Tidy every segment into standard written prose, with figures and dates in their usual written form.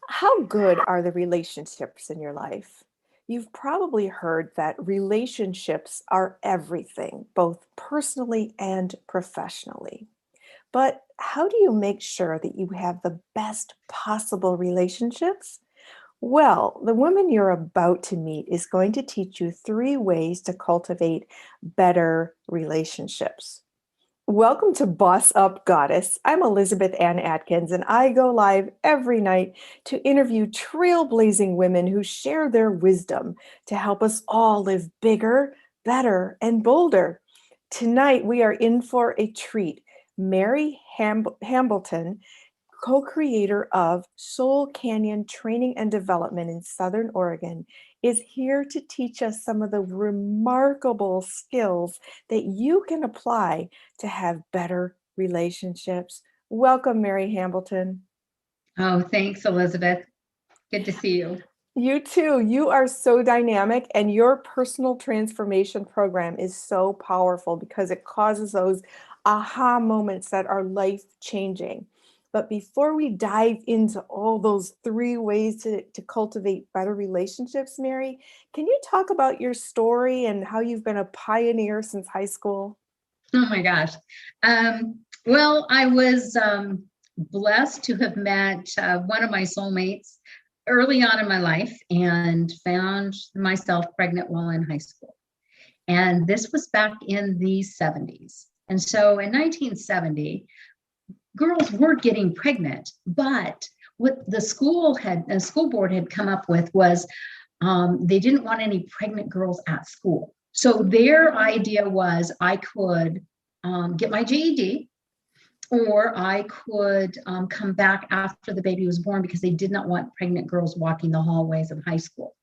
How good are the relationships in your life? You've probably heard that relationships are everything, both personally and professionally. But how do you make sure that you have the best possible relationships? Well, the woman you're about to meet is going to teach you 3 ways to cultivate better relationships. Welcome to Boss Up Goddess. I'm Elizabeth Ann Atkins, and I go live every night to interview trailblazing women who share their wisdom to help us all live bigger, better, and bolder. Tonight, we are in for a treat. Mary Hambleton, co-creator of Soul Canyon Training and Development in Southern Oregon, is here to teach us some of the remarkable skills that you can apply to have better relationships. Welcome, Mary Hambleton. Oh, thanks, Elizabeth. Good to see you. You too. You are so dynamic, and your personal transformation program is so powerful because it causes those aha moments that are life changing. But before we dive into all those 3 ways to cultivate better relationships, Mary, can you talk about your story and how you've been a pioneer since high school? Oh my gosh. Well, I was blessed to have met one of my soulmates early on in my life and found myself pregnant while in high school. And this was back in the 70s. And so in 1970, girls were getting pregnant, but what the school board had come up with was they didn't want any pregnant girls at school. So their idea was I could get my GED, or I could come back after the baby was born because they did not want pregnant girls walking the hallways of high school.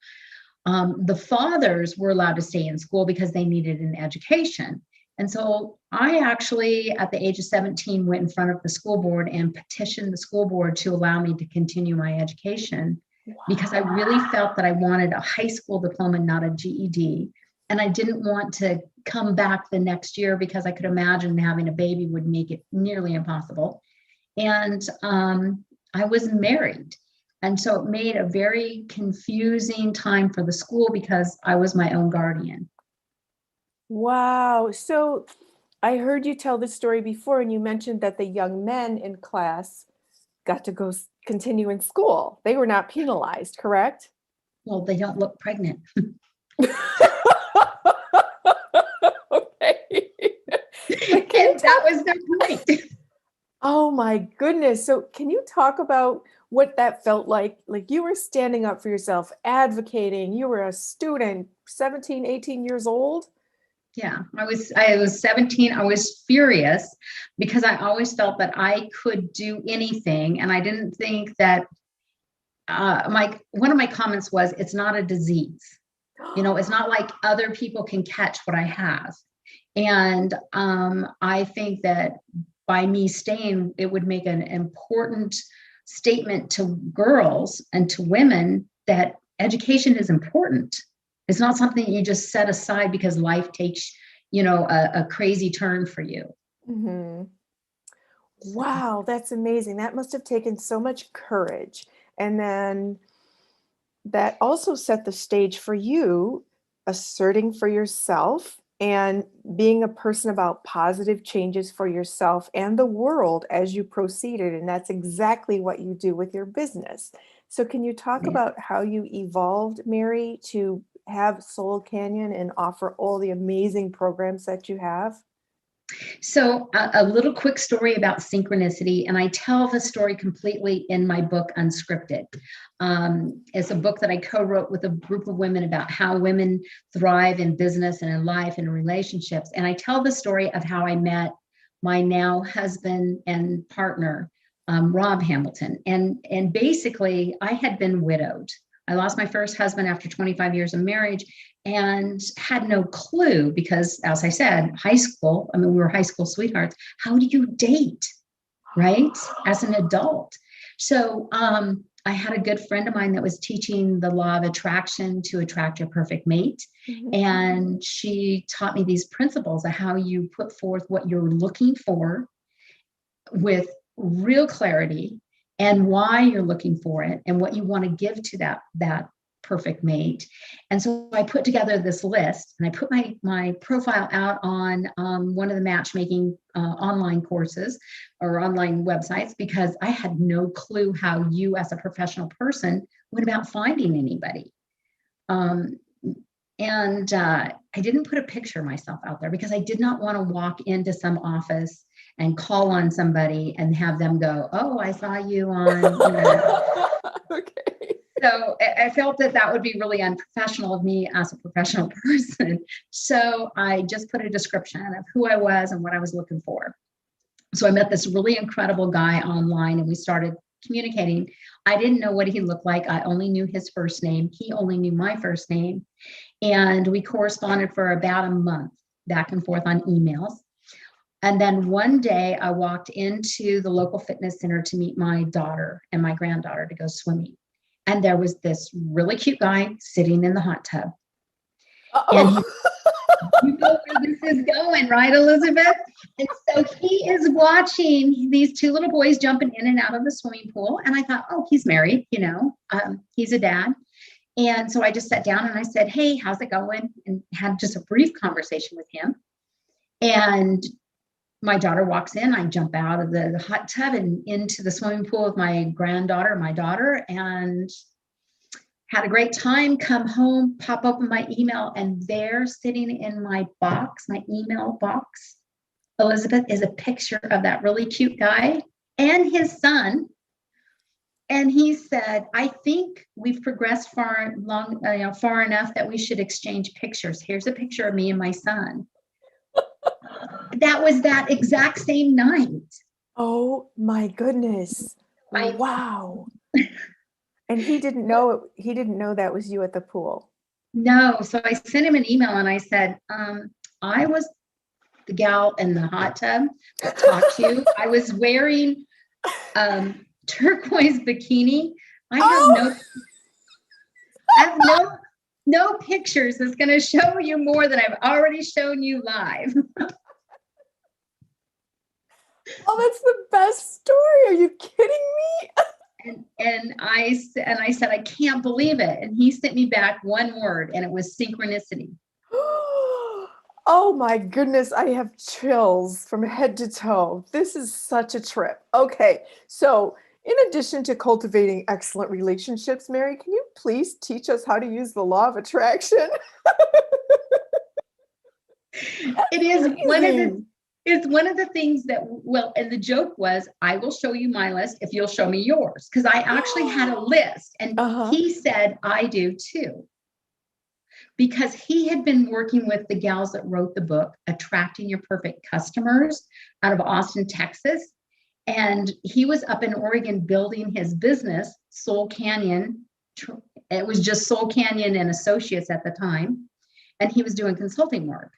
The fathers were allowed to stay in school because they needed an education. And so I actually, at the age of 17, went in front of the school board and petitioned the school board to allow me to continue my education because I really felt that I wanted a high school diploma, not a GED. And I didn't want to come back the next year because I could imagine having a baby would make it nearly impossible. And I was married. And so it made a very confusing time for the school because I was my own guardian. Wow. So I heard you tell this story before, and you mentioned that the young men in class got to continue in school. They were not penalized, correct? Well, they don't look pregnant. Okay. And that was their point. Oh my goodness. So can you talk about what that felt like? Like you were standing up for yourself, advocating, you were a student, 17, 18 years old. Yeah, I was 17. I was furious because I always felt that I could do anything. And I didn't think that one of my comments was, it's not a disease. It's not like other people can catch what I have. And I think that by me staying, it would make an important statement to girls and to women that education is important. It's not something you just set aside because life takes, a crazy turn for you. Mhm. Wow, that's amazing. That must have taken so much courage. And then that also set the stage for you asserting for yourself and being a person about positive changes for yourself and the world as you proceeded. And that's exactly what you do with your business. So, can you talk Yeah. about how you evolved, Mary, to have Soul Canyon and offer all the amazing programs that you have? So, a little quick story about synchronicity, and I tell the story completely in my book, Unscripted. It's a book that I co-wrote with a group of women about how women thrive in business and in life and in relationships. And I tell the story of how I met my now husband and partner, Rob Hambleton. And basically, I had been widowed. I lost my first husband after 25 years of marriage and had no clue because, as I said, high school, we were high school sweethearts. How do you date, right? As an adult. So I had a good friend of mine that was teaching the law of attraction to attract your perfect mate. Mhm. And she taught me these principles of how you put forth what you're looking for with real clarity and why you're looking for it and what you want to give to that perfect mate. And so I put together this list, and I put my profile out on one of the matchmaking online courses or online websites, because I had no clue how you as a professional person went about finding anybody. I didn't put a picture of myself out there because I did not want to walk into some office and call on somebody and have them go, "Oh, I saw you on." Okay. So I felt that would be really unprofessional of me as a professional person. So I just put a description of who I was and what I was looking for. So I met this really incredible guy online, and we started communicating. I didn't know what he looked like. I only knew his first name. He only knew my first name. And we corresponded for about a month, back and forth on emails. And then one day I walked into the local fitness center to meet my daughter and my granddaughter to go swimming. And there was this really cute guy sitting in the hot tub. And Uh-oh. you know where this is going, right, Elizabeth? And so he is watching these two little boys jumping in and out of the swimming pool. And I thought, oh, he's married, he's a dad. And so I just sat down and I said, "Hey, how's it going?" And had just a brief conversation with him. And my daughter walks in. I jump out of the hot tub and into the swimming pool with my granddaughter, my daughter, and had a great time. Come home, pop open my email, and there sitting in my box, my email box, Elizabeth, is a picture of that really cute guy and his son. And he said, "I think we've progressed far enough that we should exchange pictures. Here's a picture of me and my son." That was that exact same night. Oh my goodness. Wow. And he didn't know that was you at the pool. No. So I sent him an email and I said, I was the gal in the hot tub that talked to you. I was wearing turquoise bikini. I have no pictures that's going to show you more than I've already shown you live. Oh, that's the best story. Are you kidding me? And I said, "I can't believe it." And he sent me back one word, and it was synchronicity. Oh my goodness, I have chills from head to toe. This is such a trip. Okay, so in addition to cultivating excellent relationships, Mary, can you please teach us how to use the law of attraction? It is Amazing. it's one of the things that, and the joke was, I will show you my list if you'll show me yours. Because I actually had a list, and Uh-huh. he said, "I do too." Because he had been working with the gals that wrote the book, Attracting Your Perfect Customers, out of Austin, Texas. And he was up in Oregon building his business, Soul Canyon. It was just Soul Canyon and Associates at the time. And he was doing consulting work.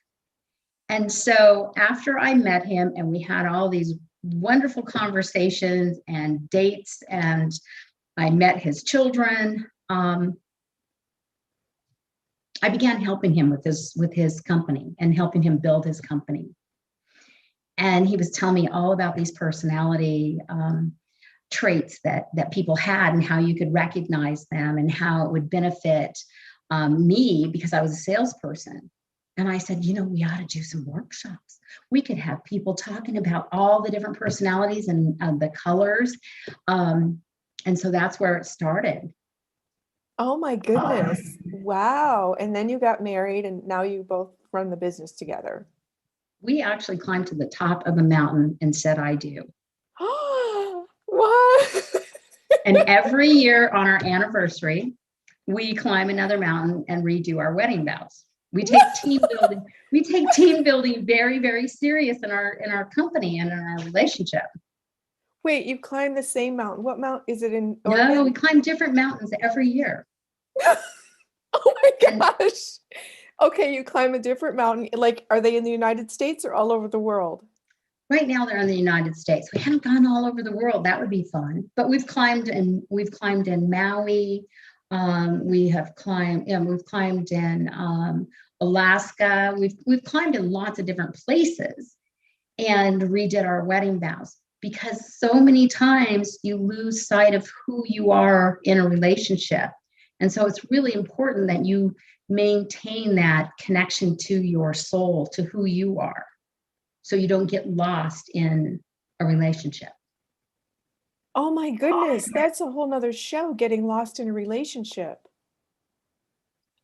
And so after I met him and we had all these wonderful conversations and dates, and I met his children, I began helping him with his company and helping him build his company. And he was telling me all about these personality traits that people had, and how you could recognize them, and how it would benefit me, because I was a salesperson. And I said, we ought to do some workshops. We could have people talking about all the different personalities and the colors. And so that's where it started. Oh my goodness. Wow. And then you got married and now you both run the business together. We actually climbed to the top of a mountain and said, "I do." What? And every year on our anniversary, we climb another mountain and redo our wedding vows. We take team building. We take team building very, very serious in our company and in our relationship. Wait, you climbed the same mountain. What mountain is it in No, we Oregon? climb different mountains every year. Oh my And gosh. Okay, you climb a different mountain. Like, are they in the United States or all over the world? right now they're in the United States. We haven't gone all over the world. That would be fun. But we've climbed in Maui. We've climbed in Alaska. We've climbed in lots of different places and redid our wedding vows, because so many times you lose sight of who you are in a relationship. And so it's really important that you maintain that connection to your soul, to who you are, so you don't get lost in a relationship. Oh my goodness, that's a whole nother show, getting lost in a relationship.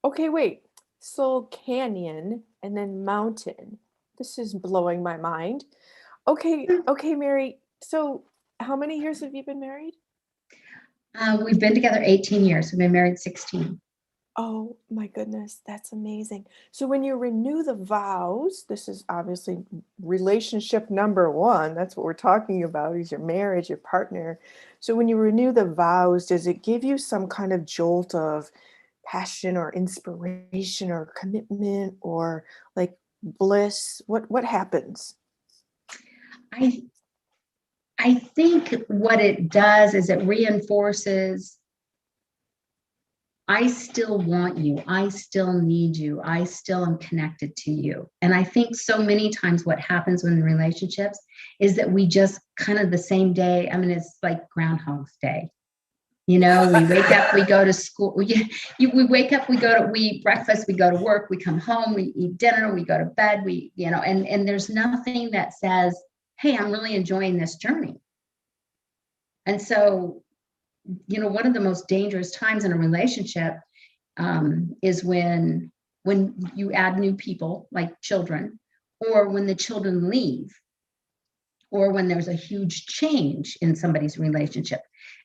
Okay, wait. Soul Canyon and then mountain. This is blowing my mind. Okay, Mary. So how many years have you been married? We've been together 18 years. We've been married 16. Oh my goodness, that's amazing. So when you renew the vows, this is obviously relationship number one. That's what we're talking about, is your marriage, your partner. So when you renew the vows, does it give you some kind of jolt of passion or inspiration or commitment or like bliss? What happens? I I think what it does is it reinforces, I still want you. I still need you. I still am connected to you. And I think so many times what happens in relationships is that we just kind of the same day. I mean, it's like Groundhog's Day. You know, we wake up, we go to school. We wake up, we eat breakfast, we go to work, we come home, we eat dinner, we go to bed, and there's nothing that says, hey, I'm really enjoying this journey. And so, one of the most dangerous times in a relationship is when you add new people, like children, or when the children leave, or when there's a huge change in somebody's relationship.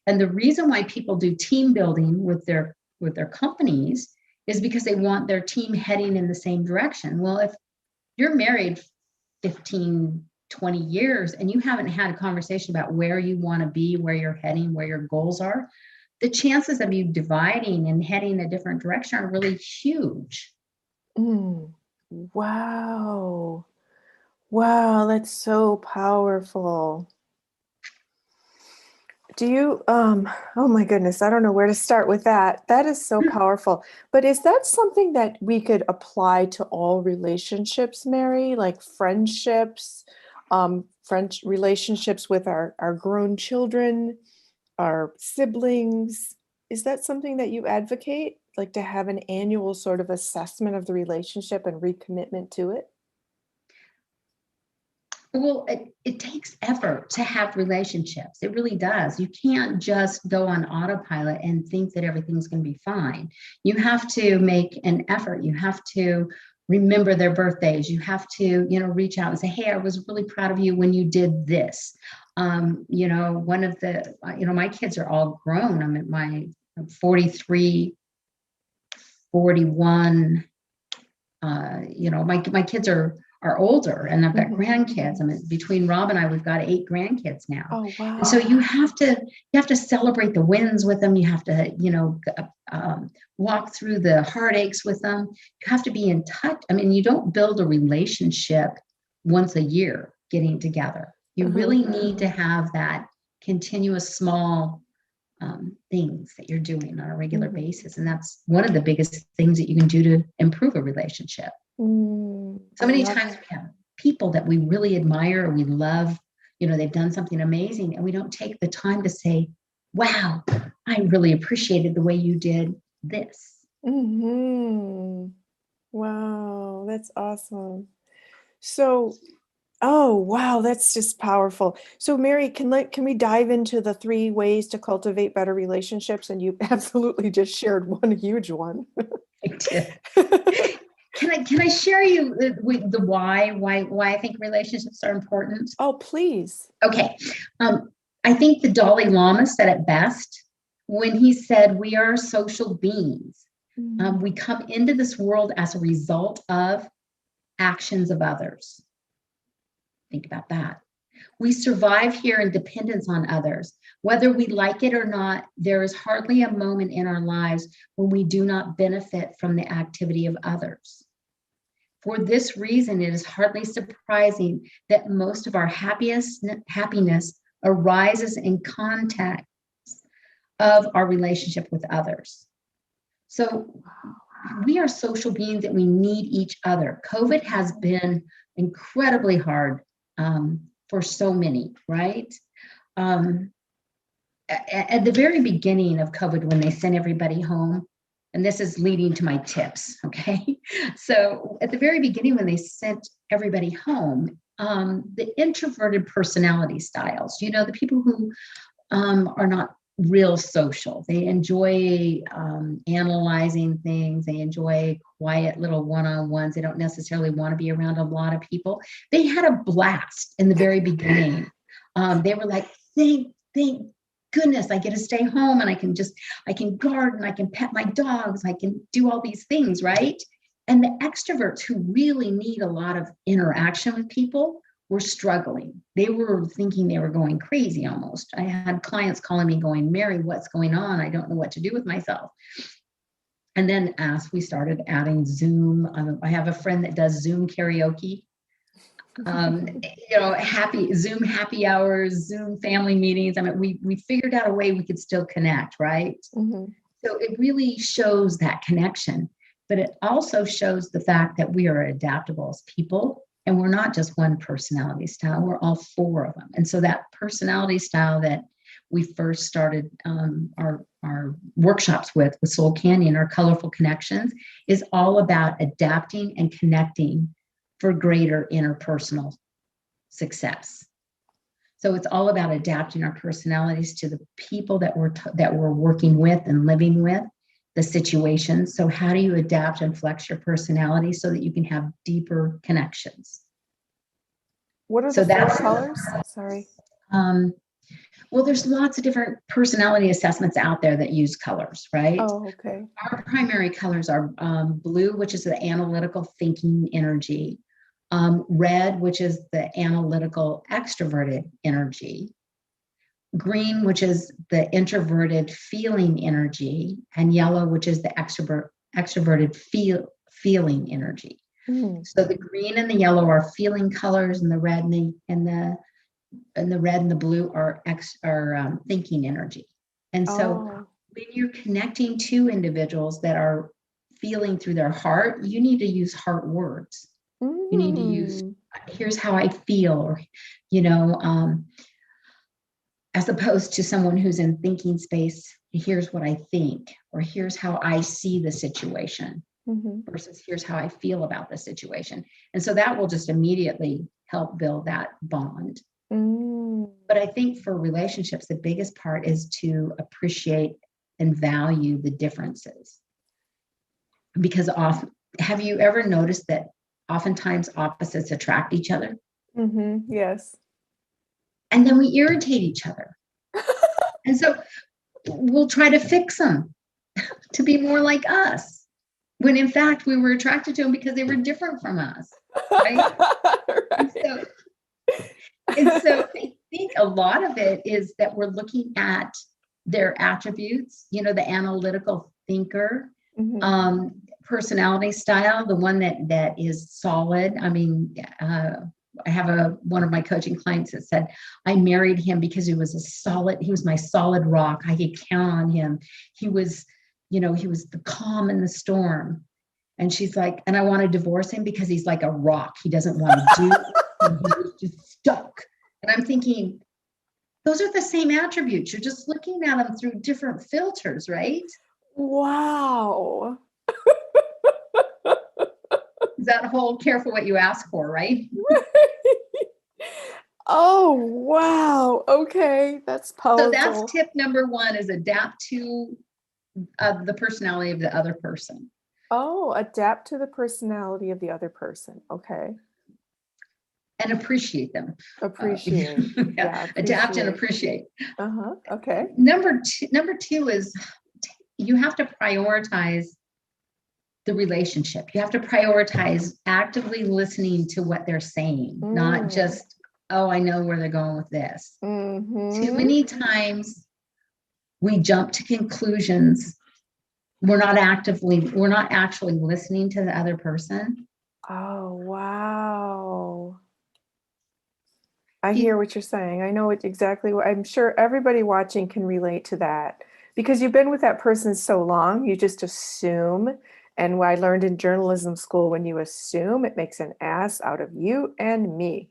And the reason why people do team building with their companies is because they want their team heading in the same direction. Well, if you're married 15, 20 years and you haven't had a conversation about where you want to be, where you're heading, where your goals are, the chances of you dividing and heading a different direction are really huge. Mm, wow. Wow, that's so powerful. Do you, oh my goodness, I don't know where to start with that. That is so powerful. But is that something that we could apply to all relationships, Mary? Like friendships, friend relationships with our grown children, our siblings? Is that something that you advocate? Like to have an annual sort of assessment of the relationship and recommitment to it? Well, it takes effort to have relationships. It really does. You can't just go on autopilot and think that everything's going to be fine. You have to make an effort. You have to remember their birthdays. You have to, reach out and say, hey, I was really proud of you when you did this. One of the, my kids are all grown. I'm at my 43, 41. My kids are older, and I've got grandkids. I mean, between Rob and I, we've got 8 grandkids now. Oh, wow. And so you have to celebrate the wins with them. You have to, walk through the heartaches with them. You have to be in touch. I mean, you don't build a relationship once a year getting together. You really need to have that continuous small things that you're doing on a regular basis. And that's one of the biggest things that you can do to improve a relationship. So many times we have people that we really admire or we love, they've done something amazing, and we don't take the time to say, wow, I really appreciated the way you did this. Wow, that's awesome. So, oh, wow, that's just powerful. So, Mary, can we dive into the 3 ways to cultivate better relationships? And you absolutely just shared one huge one. I did. Can I share you the why I think relationships are important? Oh, please. Okay. I think the Dalai Lama said it best when he said, we are social beings. We come into this world as a result of actions of others. Think about that. We survive here in dependence on others. Whether we like it or not, there is hardly a moment in our lives when we do not benefit from the activity of others. For this reason, it is hardly surprising that most of our happiness arises in context of our relationship with others. So we are social beings and we need each other. COVID has been incredibly hard for so many, right? um, at the very beginning of COVID, when they sent everybody home, and this is leading to my tips, okay? So at the very beginning, when they sent everybody home, the introverted personality styles, the people who are not real social. They enjoy analyzing things. They enjoy quiet little one-on-ones. They don't necessarily want to be around a lot of people. They had a blast in the very beginning. They were like, thank goodness I get to stay home and I can garden, I can pet my dogs, I can do all these things, right? And the extroverts who really need a lot of interaction with people were struggling. They were thinking they were going crazy almost. I had clients calling me going, Mary, what's going on? I don't know what to do with myself. And then as we started adding Zoom, I have a friend that does Zoom karaoke. Zoom happy hours, Zoom family meetings. I mean, we figured out a way we could still connect, right? Mm-hmm. So it really shows that connection, but it also shows the fact that we are adaptable as people, and we're not just one personality style, we're all four of them. And so that personality style that we first started our workshops with Soul Canyon, our colorful connections, is all about adapting and connecting for greater interpersonal success. So it's all about adapting our personalities to the people that we're working with and living with, the situations. So how do you adapt and flex your personality so that you can have deeper connections? What are the four colors? Sorry. Well, there's lots of different personality assessments out there that use colors, right? Oh, okay. Our primary colors are blue, which is the analytical thinking energy. Red, which is the analytical extroverted energy. Green, which is the introverted feeling energy. And yellow, which is the extroverted feeling energy. Mm. So the green and the yellow are feeling colors, and the red and the red and the blue are thinking energy. And so when you're connecting to individuals that are feeling through their heart, you need to use heart words. You need to use, here's how I feel, or, as opposed to someone who's in thinking space, here's what I think, or here's how I see the situation, versus here's how I feel about the situation. And so that will just immediately help build that bond. But I think for relationships, the biggest part is to appreciate and value the differences. Because have you ever noticed that oftentimes opposites attract each other? Yes. And then we irritate each other. And so we'll try to fix them to be more like us, when in fact we were attracted to them because they were different from us, right? Right. And so I think a lot of it is that we're looking at their attributes, the analytical thinker, personality style, the one that is solid. I mean, I have one of my coaching clients that said, I married him because he was my solid rock. I could count on him. He was the calm in the storm. And she's like, and I want to divorce him because he's like a rock. He doesn't want to do and he was just stuck. And I'm thinking, those are the same attributes. You're just looking at them through different filters, right? Wow. That whole careful what you ask for, right? Oh, wow. Okay. That's powerful. So that's tip number one, is adapt to the personality of the other person. Oh, adapt to the personality of the other person. Okay. And appreciate them. Appreciate. Yeah. Adapt and appreciate. Okay. Number two is you have to prioritize the relationship. You have to prioritize actively listening to what they're saying, not just, oh, I know where they're going with this. Too many times we jump to conclusions. We're not actually listening to the other person. Oh, wow. I hear what you're saying. I know exactly what I'm sure everybody watching can relate to that, because you've been with that person so long, you just assume. And what I learned in journalism school, when you assume, it makes an ass out of you and me.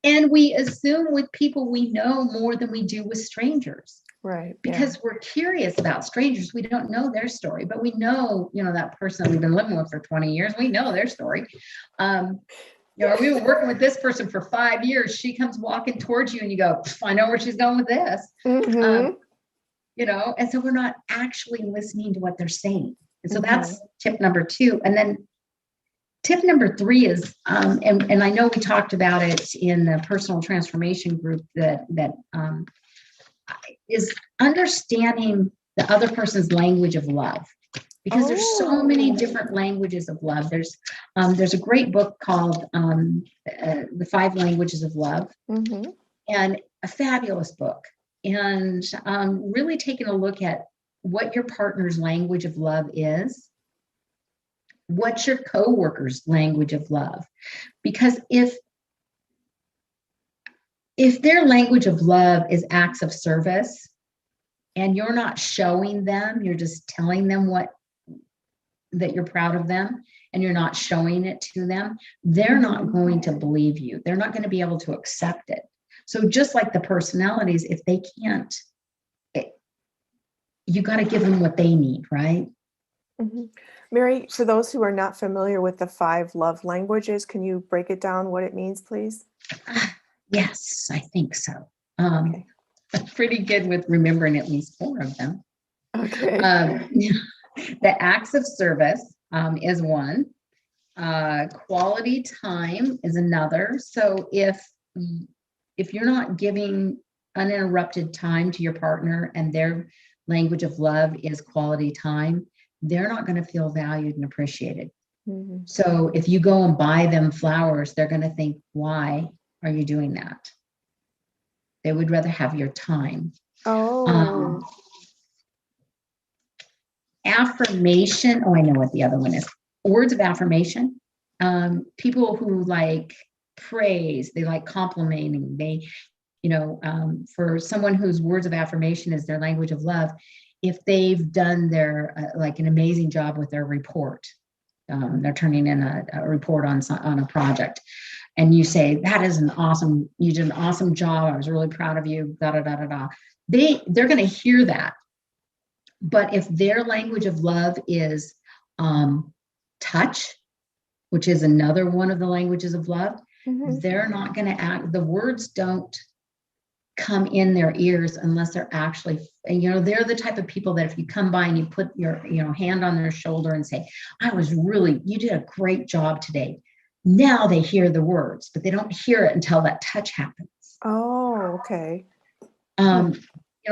And we assume with people we know more than we do with strangers. Right. Because we're curious about strangers. We don't know their story, but we know, that person we've been living with for 20 years, we know their story. We were working with this person for 5 years. She comes walking towards you and you go, I know where she's going with this. Mm-hmm. And so we're not actually listening to what they're saying. And so Mm-hmm. that's tip number 2. And then tip number 3 is, and I know we talked about it in the personal transformation group that is understanding the other person's language of love, because there's so many different languages of love. There's a great book called The 5 Languages of Love, Mm-hmm. and a fabulous book, and really taking a look at what your partner's language of love is, what's your coworker's language of love, because if their language of love is acts of service and you're not showing them, you're just telling them that you're proud of them and you're not showing it to them, they're not going to believe you. They're not going to be able to accept it. So just like the personalities, if they can't, you got to give them what they need, right? Mm-hmm. Mary, for those who are not familiar with the 5 love languages, can you break it down what it means, please? Yes, I think so. Okay. I'm pretty good with remembering at least 4 of them. Okay. The acts of service is one. Quality time is another. So if you're not giving uninterrupted time to your partner and their language of love is quality time, they're not going to feel valued and appreciated. Mm-hmm. So if you go and buy them flowers, they're going to think, why are you doing that? They would rather have your time. Affirmation. Oh, I know what the other one is. Words of affirmation. People who like praise, they like complimenting. They, for someone whose words of affirmation is their language of love, if they've done their like an amazing job with their report, they're turning in a report on a project, and you say, you did an awesome job. I was really proud of you. Da da da da da. They're going to hear that. But if their language of love is touch, which is another one of the languages of love, they're not going to act. The words don't come in their ears unless they're actually, they're the type of people that if you come by and you put your, hand on their shoulder and say, you did a great job today. Now they hear the words, but they don't hear it until that touch happens. Oh, okay.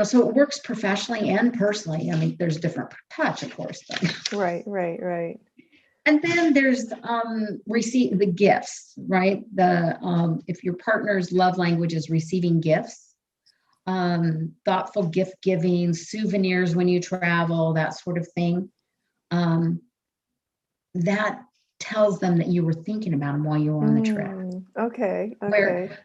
So it works professionally and personally. I mean, there's different touch, of course. But. Right. And then there's receive the gifts, right? If your partner's love language is receiving gifts, thoughtful gift giving, souvenirs when you travel, that sort of thing, that tells them that you were thinking about them while you were on the trip. Okay. Where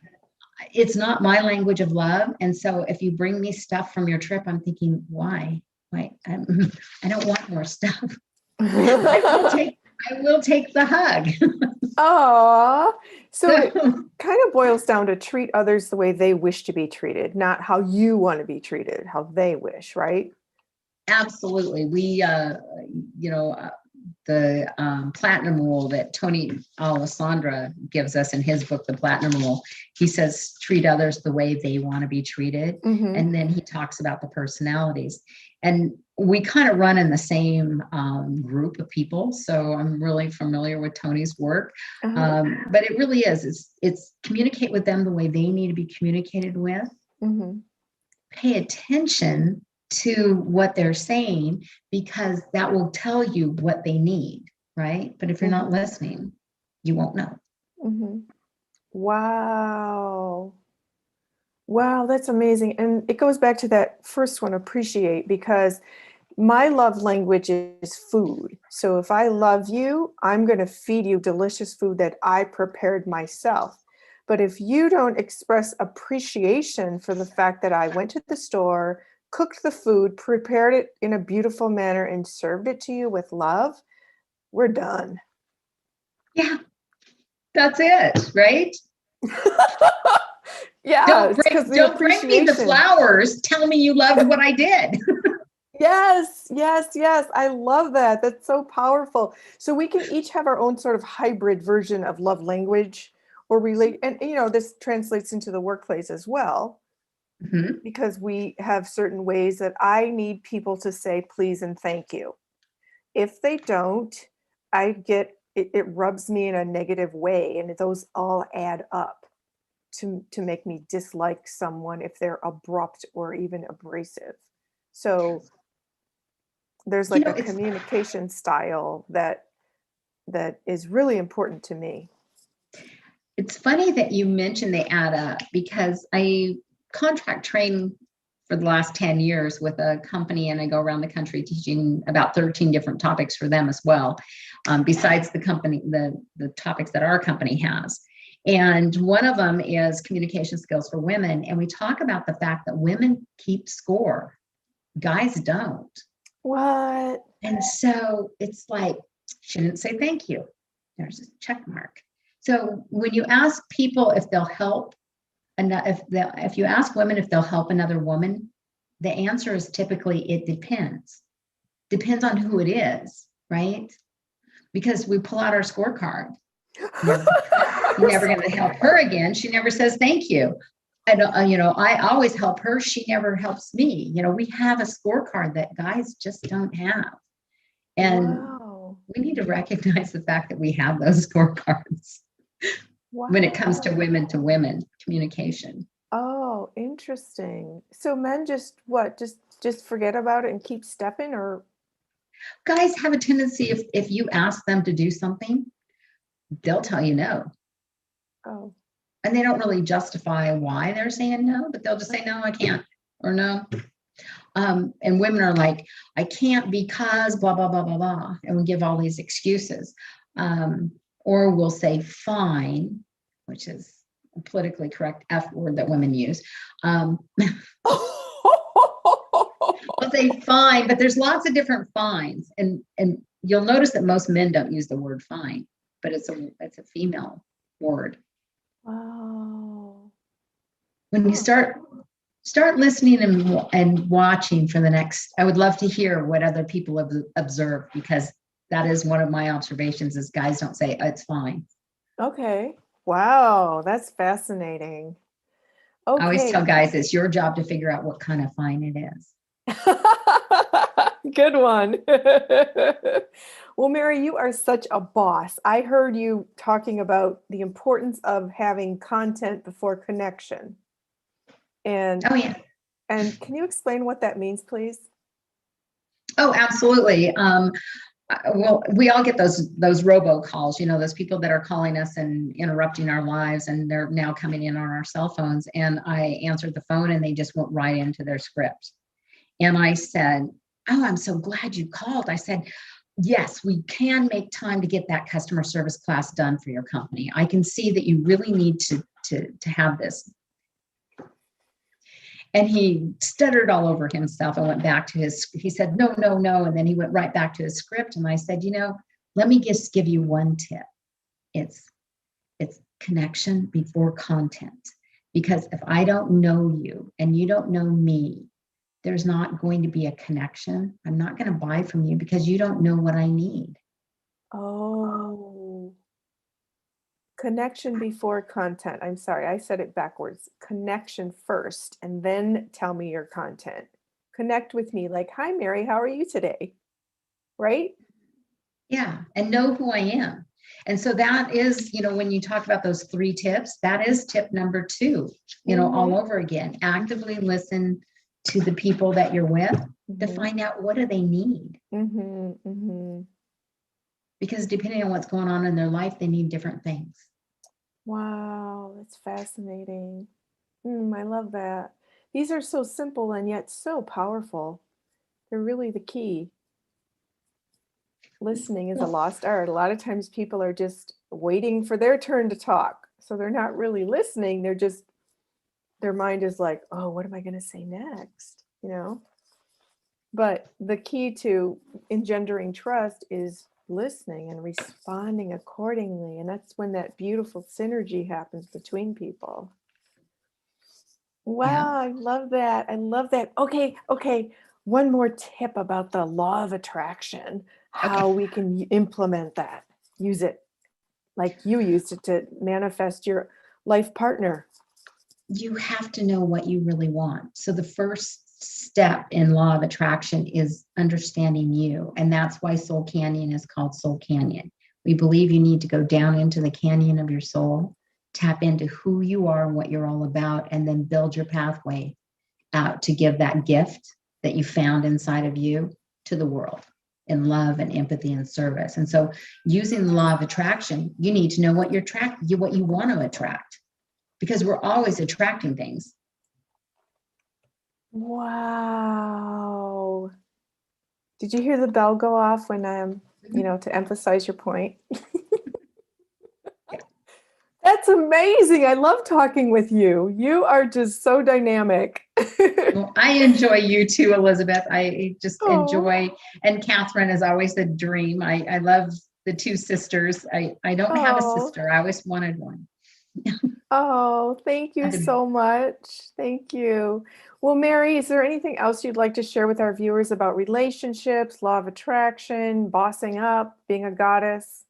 it's not my language of love. And so if you bring me stuff from your trip, I'm thinking, why? I don't want more stuff. I will take the hug. Oh, so it kind of boils down to treat others the way they wish to be treated, not how you want to be treated, how they wish, right? Absolutely. We, the platinum rule that Tony Alessandra gives us in his book, The Platinum Rule, he says, treat others the way they want to be treated. Mm-hmm. And then he talks about the personalities. And we kind of run in the same group of people. So I'm really familiar with Tony's work. But it really is. It's communicate with them the way they need to be communicated with. Mm-hmm. Pay attention to what they're saying, because that will tell you what they need, right? But if you're not listening, you won't know. Mm-hmm. Wow, that's amazing. And it goes back to that first one, appreciate, because my love language is food. So if I love you, I'm going to feed you delicious food that I prepared myself. But if you don't express appreciation for the fact that I went to the store, cooked the food, prepared it in a beautiful manner, and served it to you with love, we're done. Yeah, that's it, right? Yeah, it's because the Don't bring me the appreciation. flowers. Tell me you loved what I did. Yes, yes, yes. I love that. That's so powerful. So we can each have our own sort of hybrid version of love language or relate. And, this translates into the workplace as well, Mhm. because we have certain ways that I need people to say please and thank you. If they don't, it rubs me in a negative way, and those all add up to make me dislike someone if they're abrupt or even abrasive. So there's You like know, a communication style that is really important to me. it's funny that you mentioned they add up because I contract train for the last 10 years with a company, and I go around the country teaching about 13 different topics for them as well, besides the topics that our company has. And one of them is communication skills for women. And we talk about the fact that women keep score, guys don't. What? And so it's like, she didn't say thank you. There's a check mark. So when you ask people if they'll help, if you ask women if they'll help another woman, the answer is typically it depends. Depends on who it is, right? Because we pull out our scorecard. Never, never going to help her again. She never says thank you. And I always help her. She never helps me. We have a scorecard that guys just don't have. And Wow. we need to recognize the fact that we have those scorecards when it comes to Wow. women communication. Oh, interesting. So men just what? Just forget about it and keep stepping, or Guys have a tendency, if you ask them to do something, they'll tell you no. oh. And they don't really justify why they're saying no, but they'll just say, no, I can't, or no. And women are like, I can't because blah, blah, blah, blah, blah. And we give all these excuses. Or we'll say fine, which is a politically correct F word that women use. We'll say fine, but there's lots of different fines. And you'll notice that most men don't use the word fine, but it's a female word. Wow. When you start listening and watching for the next, I would love to hear what other people have observed, because that is one of my observations is guys don't say, oh, it's fine. Okay. Wow, that's fascinating. I always tell Okay. guys it's your job to figure out what kind of fine it is. Good one. Well, Mary, you are such a boss. I heard you talking about the importance of having content before connection. And Oh yeah. and can you explain what that means, please? Oh, absolutely. Well, we all get those robo calls, those people that are calling us and interrupting our lives, and they're now coming in on our cell phones. And I answered the phone and they just went right into their script. And I said, oh, I'm so glad you called. I said, yes, we can make time to get that customer service class done for your company. I can see that you really need to have this. And he stuttered all over himself and went back to he said, no, no, no. And then he went right back to his script. And I said, let me just give you one tip. It's connection before content. Because if I don't know you and you don't know me, there's not going to be a connection. I'm not going to buy from you because you don't know what I need. Oh, connection before content. I'm sorry, I said it backwards. Connection first, and then tell me your content. Connect with me like, hi, Mary, how are you today? Right? Yeah. And know who I am. And so that is, when you talk about those 3 tips, that is tip number 2, all over again. Actively listen to the people that you're with to find out what do they need. Because depending on what's going on in their life, they need different things. Wow, that's fascinating. I love that. These are so simple and yet so powerful. They're really the key. Listening is a lost art. A lot of times people are just waiting for their turn to talk. So they're not really listening. Their mind is like, oh, what am I going to say next? But the key to engendering trust is listening and responding accordingly. And that's when that beautiful synergy happens between people. Yeah. Wow, I love that. I love that. Okay, okay. One more tip about the law of attraction, Okay. how we can implement that, use it like you used it to manifest your life partner. You have to know what you really want. So the first step in law of attraction is understanding you. And that's why Soul Canyon is called Soul Canyon. We believe you need to go down into the canyon of your soul, tap into who you are and what you're all about, and then build your pathway out to give that gift that you found inside of you to the world in love and empathy and service. And so using the law of attraction, you need to know what you're what you want to attract, because we're always attracting things. Wow. Did you hear the bell go off when to emphasize your point? Yeah. That's amazing. I love talking with you. You are just so dynamic. Well, I enjoy you too, Elizabeth. I just Oh, enjoy, and Catherine is always a dream. I love the two sisters. I don't have a oh, sister. I always wanted one. oh, thank you Had to- so much. Thank you. Well, Mary, is there anything else you'd like to share with our viewers about relationships, law of attraction, bossing up, being a goddess?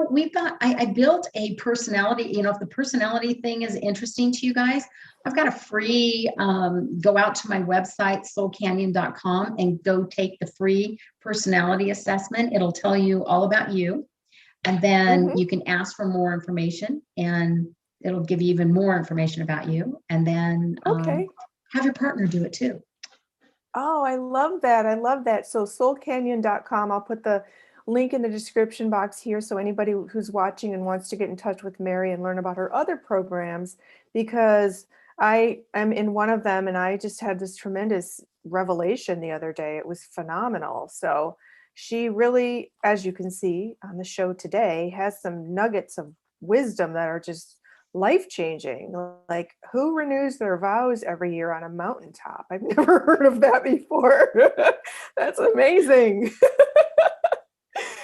we've got, I built a personality, if the personality thing is interesting to you guys, I've got a free, go out to my website, soulcanyon.com, and go take the free personality assessment. It'll tell you all about you. And then Mm-hmm. you can ask for more information, and it'll give you even more information about you. And then Okay. have your partner do it too. Oh, I love that. I love that. So soulcanyon.com, I'll put the link in the description box here so anybody who's watching and wants to get in touch with Mary and learn about her other programs, because I am in one of them and I just had this tremendous revelation the other day. It was phenomenal. So she really, as you can see on the show today, has some nuggets of wisdom that are just life changing. Like, who renews their vows every year on a mountaintop? I've never heard of that before. That's amazing.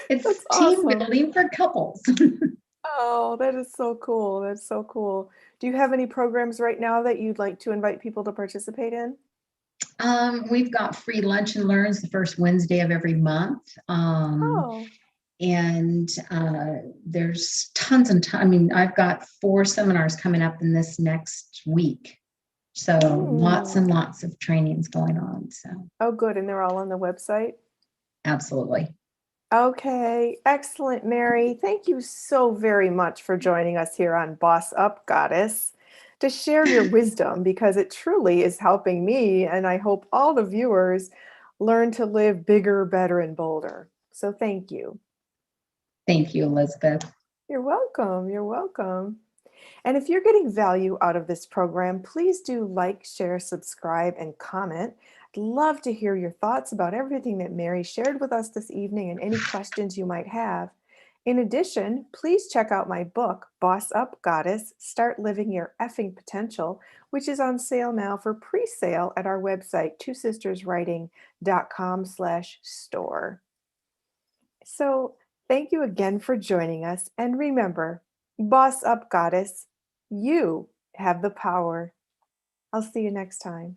It's That's team awesome. building for couples. Oh, that is so cool. That's so cool. Do you have any programs right now that you'd like to invite people to participate in? We've got free lunch and learns the first Wednesday of every month. Oh, And there's tons and tons. I mean, I've got 4 seminars coming up in this next week. So lots mm. and lots of trainings going on. So Oh, good. And they're all on the website? absolutely. Okay, excellent, Mary. Thank you so very much for joining us here on Boss Up Goddess to share your wisdom, because it truly is helping me, and I hope all the viewers learn to live bigger, better, and bolder. So thank you. Thank you, Elizabeth. You're welcome. You're welcome. And if you're getting value out of this program, please do like, share, subscribe, and comment. I'd love to hear your thoughts about everything that Mary shared with us this evening and any questions you might have. In addition, please check out my book, Boss Up Goddess, Start Living Your Effing Potential, which is on sale now for pre-sale at our website, twosisterswriting.com/store. So thank you again for joining us. And remember, Boss Up Goddess, you have the power. I'll see you next time.